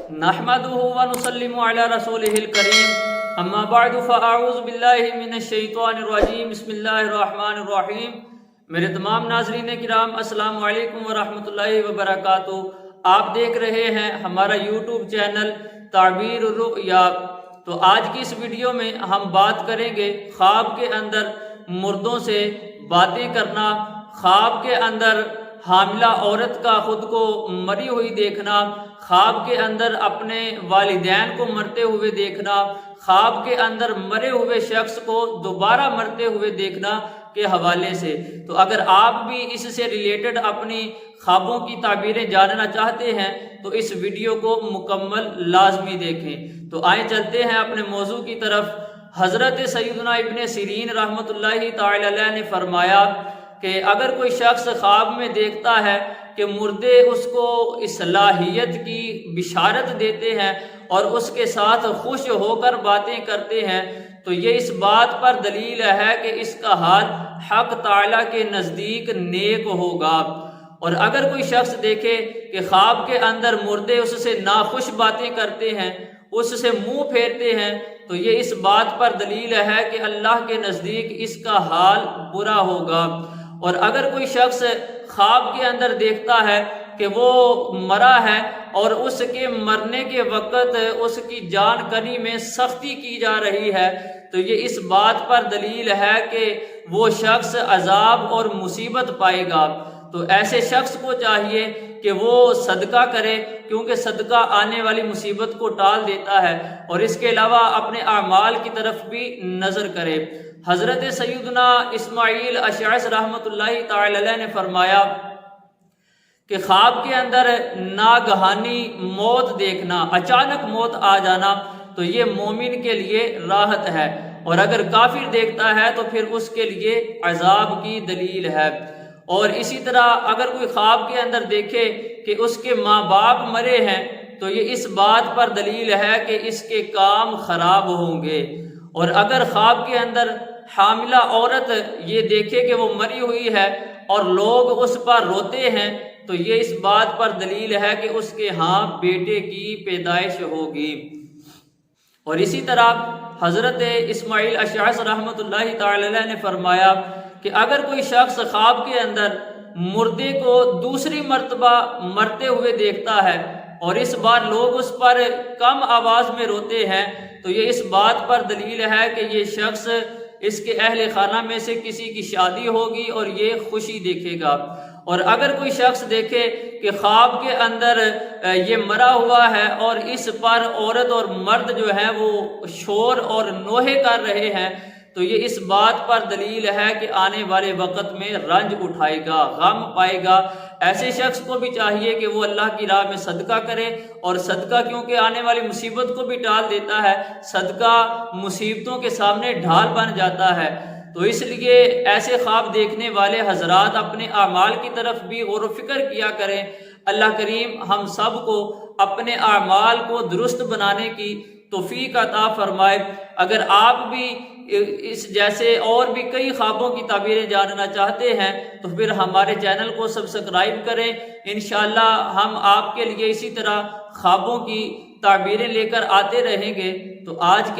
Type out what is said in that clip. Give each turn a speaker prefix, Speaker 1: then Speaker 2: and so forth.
Speaker 1: نحمده ونسلم علی رسولہ الکریم اما بعد فاعوذ باللہ من الشیطان الرجیم بسم اللہ الرحمن الرحیم۔ میرے تمام ناظرین کرام السلام علیکم ورحمۃ اللہ وبرکاتہ۔ آپ دیکھ رہے ہیں ہمارا یوٹیوب چینل تعبیر الرؤیا۔ تو آج کی اس ویڈیو میں ہم بات کریں گے خواب کے اندر مردوں سے باتیں کرنا، خواب کے اندر حاملہ عورت کا خود کو مری ہوئی دیکھنا، خواب کے اندر اپنے والدین کو مرتے ہوئے دیکھنا، خواب کے اندر مرے ہوئے شخص کو دوبارہ مرتے ہوئے دیکھنا کے حوالے سے۔ تو اگر آپ بھی اس سے ریلیٹڈ اپنی خوابوں کی تعبیریں جاننا چاہتے ہیں تو اس ویڈیو کو مکمل لازمی دیکھیں۔ تو آئیں چلتے ہیں اپنے موضوع کی طرف۔ حضرت سیدنا ابن سیرین رحمۃ اللہ تعالی علیہ نے فرمایا کہ اگر کوئی شخص خواب میں دیکھتا ہے کہ مردے اس کو اصلاحیت کی بشارت دیتے ہیں اور اس کے ساتھ خوش ہو کر باتیں کرتے ہیں تو یہ اس بات پر دلیل ہے کہ اس کا حال حق تعالیٰ کے نزدیک نیک ہوگا۔ اور اگر کوئی شخص دیکھے کہ خواب کے اندر مردے اس سے ناخوش باتیں کرتے ہیں، اس سے منہ پھیرتے ہیں، تو یہ اس بات پر دلیل ہے کہ اللہ کے نزدیک اس کا حال برا ہوگا۔ اور اگر کوئی شخص خواب کے اندر دیکھتا ہے کہ وہ مرا ہے اور اس کے مرنے کے وقت اس کی جان کنی میں سختی کی جا رہی ہے تو یہ اس بات پر دلیل ہے کہ وہ شخص عذاب اور مصیبت پائے گا۔ تو ایسے شخص کو چاہیے کہ وہ صدقہ کرے، کیونکہ صدقہ آنے والی مصیبت کو ٹال دیتا ہے، اور اس کے علاوہ اپنے اعمال کی طرف بھی نظر کرے۔ حضرت سیدنا اسماعیل اشعث رحمۃ اللہ تعالی علیہ نے فرمایا کہ خواب کے اندر ناگہانی موت دیکھنا، اچانک موت آ جانا، تو یہ مومن کے لیے راحت ہے، اور اگر کافر دیکھتا ہے تو پھر اس کے لیے عذاب کی دلیل ہے۔ اور اسی طرح اگر کوئی خواب کے اندر دیکھے کہ اس کے ماں باپ مرے ہیں تو یہ اس بات پر دلیل ہے کہ اس کے کام خراب ہوں گے۔ اور اگر خواب کے اندر حاملہ عورت یہ دیکھے کہ وہ مری ہوئی ہے اور لوگ اس پر روتے ہیں تو یہ اس بات پر دلیل ہے کہ اس کے ہاں بیٹے کی پیدائش ہوگی۔ اور اسی طرح حضرت اسماعیل اشعث رحمۃ اللہ تعالی علیہ نے فرمایا کہ اگر کوئی شخص خواب کے اندر مردے کو دوسری مرتبہ مرتے ہوئے دیکھتا ہے اور اس بار لوگ اس پر کم آواز میں روتے ہیں تو یہ اس بات پر دلیل ہے کہ یہ شخص اس کے اہل خانہ میں سے کسی کی شادی ہوگی اور یہ خوشی دیکھے گا۔ اور اگر کوئی شخص دیکھے کہ خواب کے اندر یہ مرا ہوا ہے اور اس پر عورت اور مرد جو ہیں وہ شور اور نوحے کر رہے ہیں تو یہ اس بات پر دلیل ہے کہ آنے والے وقت میں رنج اٹھائے گا، غم پائے گا۔ ایسے شخص کو بھی چاہیے کہ وہ اللہ کی راہ میں صدقہ کرے، اور صدقہ کیونکہ آنے والی مصیبت کو بھی ٹال دیتا ہے، صدقہ مصیبتوں کے سامنے ڈھال بن جاتا ہے۔ تو اس لیے ایسے خواب دیکھنے والے حضرات اپنے اعمال کی طرف بھی غور و فکر کیا کریں۔ اللہ کریم ہم سب کو اپنے اعمال کو درست بنانے کی توفیق عطا فرمائے۔ اگر آپ بھی اس جیسے اور بھی کئی خوابوں کی تعبیریں جاننا چاہتے ہیں تو پھر ہمارے چینل کو سبسکرائب کریں۔ انشاءاللہ ہم آپ کے لیے اسی طرح خوابوں کی تعبیریں لے کر آتے رہیں گے۔ تو آج